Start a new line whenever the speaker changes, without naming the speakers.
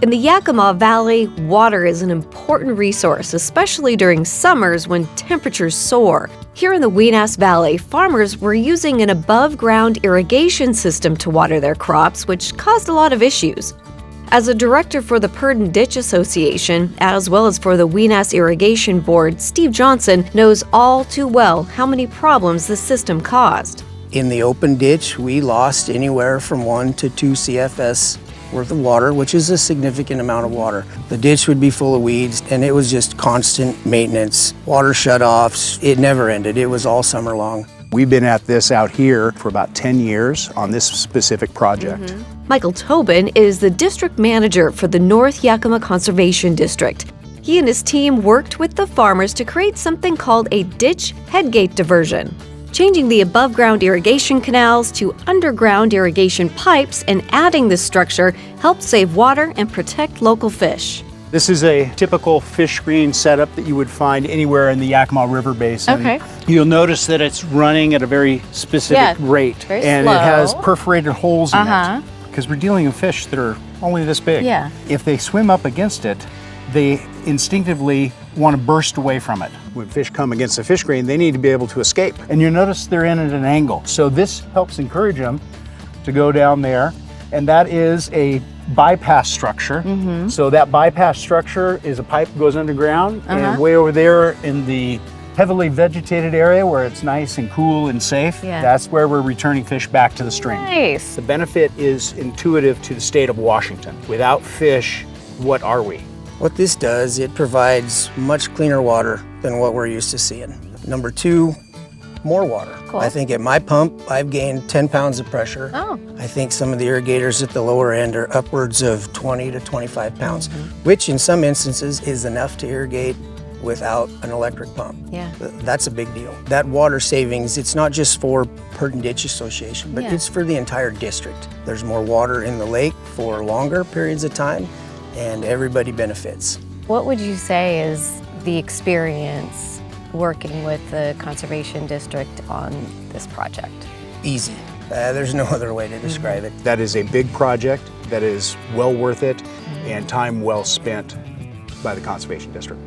In the Yakima Valley, water is an important resource, especially during summers when temperatures soar. Here in the Weenass Valley, farmers were using an above-ground irrigation system to water their crops, which caused a lot of issues. As a director for the Purdon Ditch Association, as well as for the Weenass Irrigation Board, Steve Johnson knows all too well how many problems the system caused.
In the open ditch, we lost anywhere from 1 to 2 CFS worth of water, which is a significant amount of water. The ditch would be full of weeds, and it was just constant maintenance, water shutoffs. It never ended. It was all summer long.
We've been at this out here for about 10 years on this specific project.
Michael Tobin is the district manager for the North Yakima Conservation District. He and his team worked with the farmers to create something called a ditch headgate diversion. Changing the above-ground irrigation canals to underground irrigation pipes and adding this structure helped save water and protect local fish.
This is a typical fish screen setup that you would find anywhere in the Yakima River Basin.
Okay.
You'll notice that it's running at a very specific rate,
very
and
slow.
it has perforated holes in it because we're dealing with fish that are only this big.
Yeah.
If they swim up against it, they instinctively want to burst away from it. When fish come against the fish screen, they need to be able to escape. And you'll notice they're in at an angle. So this helps encourage them to go down there. And that is a bypass structure. So that bypass structure is a pipe that goes underground, and way over there in the heavily vegetated area where it's nice and cool and safe, that's where we're returning fish back to the stream.
Nice.
The benefit is intuitive to the state of Washington. Without fish, what are we?
What this does, it provides much cleaner water than what we're used to seeing. Number 2, more water.
Cool.
I think at my pump, I've gained 10 pounds of pressure. I think some of the irrigators at the lower end are upwards of 20 to 25 pounds, which in some instances is enough to irrigate without an electric pump. That's a big deal. That water savings, it's not just for Purdon Ditch Association, but it's for the entire district. There's more water in the lake for longer periods of time, and everybody benefits.
What would you say is the experience working with the Conservation District on this project?
Easy. There's no other way to describe it.
That is a big project that is well worth it and time well spent by the Conservation District.